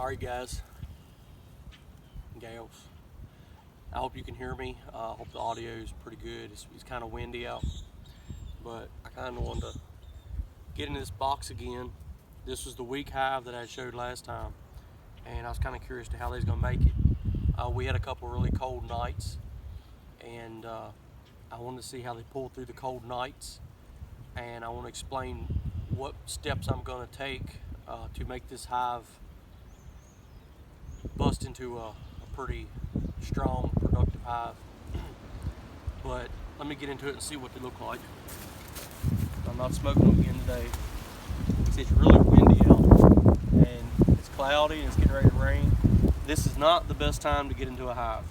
Alright guys, gals, I hope you can hear me. I hope the audio is pretty good. It's kind of windy out, but I kind of wanted to get in this box again. This was the weak hive that I showed last time, and I was kind of curious to how they was going to make it. We had a couple really cold nights, and I wanted to see how they pulled through the cold nights, and I want to explain what steps I'm going to take to make this hive bust into a pretty strong, productive hive. But let me get into it and see what they look like. I'm not smoking them again today. It's really windy out, and it's cloudy, and it's getting ready to rain. This is not the best time to get into a hive.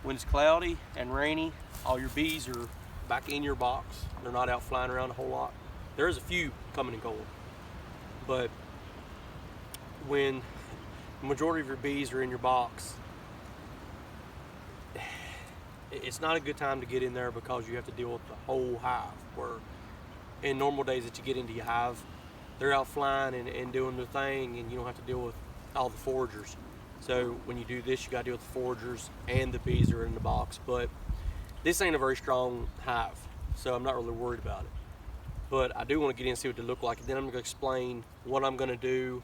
When it's cloudy and rainy, all your bees are back in your box. They're not out flying around a whole lot. There is a few coming and going, but when the majority of your bees are in your box, it's not a good time to get in there, because you have to deal with the whole hive. Where in normal days that you get into your hive, they're out flying and doing their thing, and you don't have to deal with all the foragers. So when you do this, you got to deal with the foragers, and the bees are in the box. But this ain't a very strong hive, so I'm not really worried about it. But I do want to get in and see what they look like, and then I'm going to explain what I'm going to do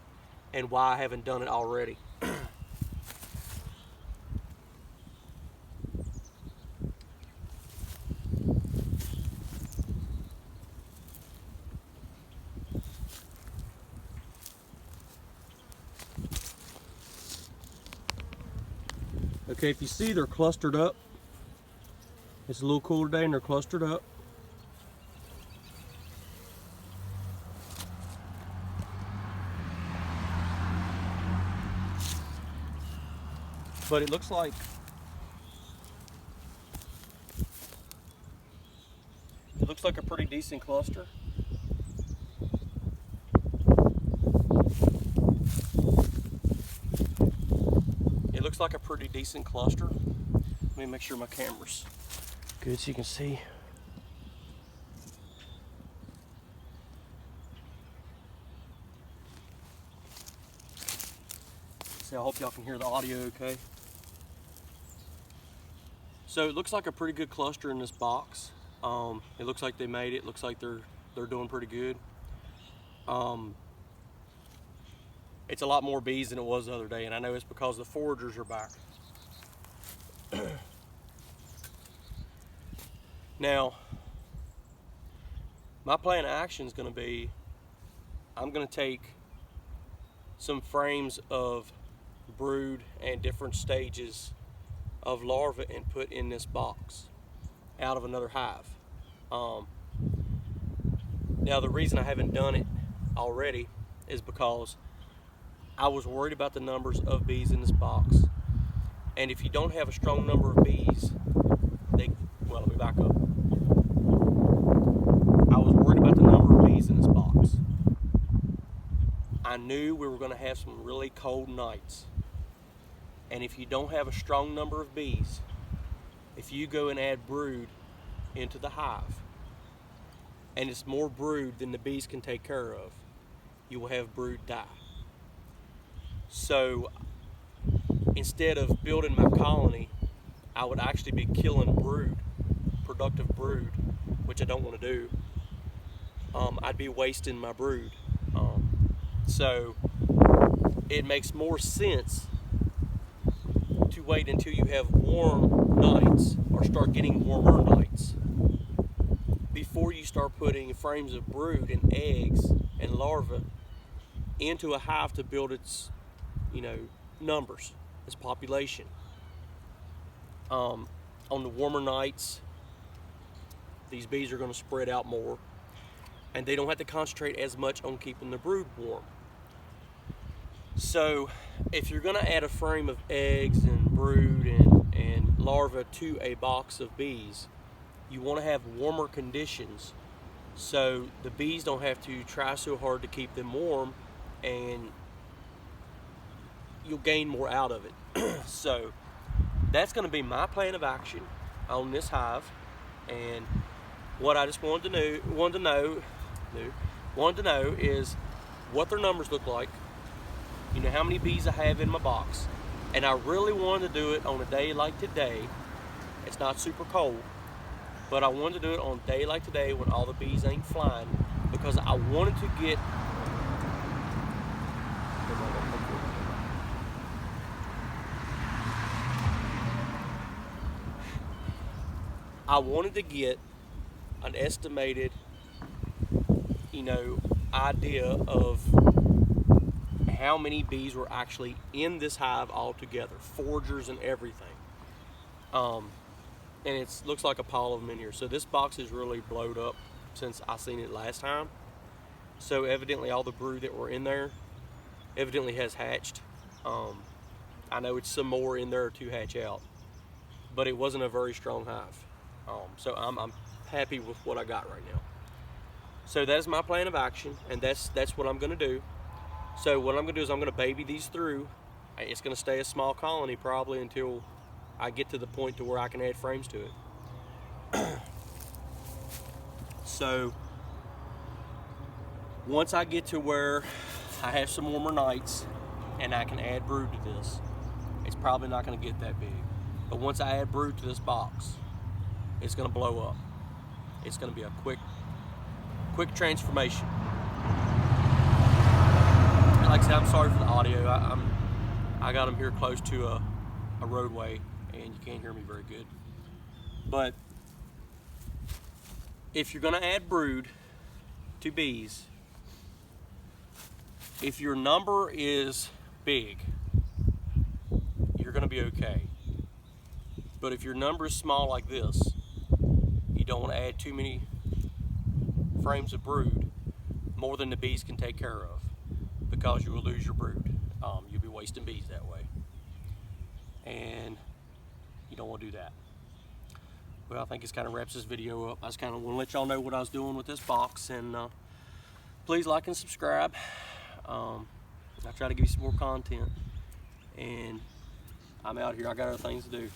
and why I haven't done it already. Okay, if you see, they're clustered up. It's a little cooler day and they're clustered up. But it looks like a pretty decent cluster. It looks like a pretty decent cluster. Let me make sure my camera's good so you can see. So I hope y'all can hear the audio okay. So it looks like a pretty good cluster in this box. It looks like they made it. Looks like they're doing pretty good. It's a lot more bees than it was the other day, and I know it's because the foragers are back. Now, my plan of action is going to be, I'm going to take some frames of brood and different stages of larvae and put in this box out of another hive. Now the reason I haven't done it already is because I was worried about the numbers of bees in this box, and if you don't have a strong number of bees, well, let me back up. I was worried about the number of bees in this box. I knew we were going to have some really cold nights, and if you don't have a strong number of bees, if you go and add brood into the hive, and it's more brood than the bees can take care of, you will have brood die. So instead of building my colony, I would actually be killing brood, productive brood, which I don't want to do. I'd be wasting my brood. So it makes more sense to wait until you have warm nights, or start getting warmer nights, before you start putting frames of brood and eggs and larvae into a hive to build its, numbers, its population. On the warmer nights, these bees are going to spread out more, and they don't have to concentrate as much on keeping the brood warm. So if you're going to add a frame of eggs and brood and larvae to a box of bees, you want to have warmer conditions, so the bees don't have to try so hard to keep them warm, and you'll gain more out of it. So that's going to be my plan of action on this hive. And what I just wanted to know is what their numbers look like, you know how many bees I have in my box, and I really wanted to do it on a day like today. It's not super cold, but I wanted to do it on a day like today when all the bees ain't flying, because I wanted to get an estimated, you know, idea of how many bees were actually in this hive altogether, foragers and everything. And it looks like a pile of them in here. So this box is really blowed up since I seen it last time. So evidently all the brood that were in there evidently has hatched. I know it's some more in there to hatch out, but it wasn't a very strong hive. So I'm happy with what I got right now. So that's my plan of action, and that's what I'm gonna do. So what I'm gonna do is I'm gonna baby these through. It's gonna stay a small colony probably until I get to the point to where I can add frames to it. So once I get to where I have some warmer nights and I can add brood to this, it's probably not gonna get that big. But once I add brood to this box, it's gonna blow up. It's gonna be a quick transformation. And like I said, I'm sorry for the audio. I got them here close to a roadway and you can't hear me very good. But if you're gonna add brood to bees, if your number is big, you're gonna be okay. But if your number is small like this, you don't want to add too many frames of brood, more than the bees can take care of, because you will lose your brood. You'll be wasting bees that way, and you don't want to do that. Well, I think this kind of wraps this video up. I just kind of want to let y'all know what I was doing with this box, and please like and subscribe. I try to give you some more content, and I'm out here. I got other things to do.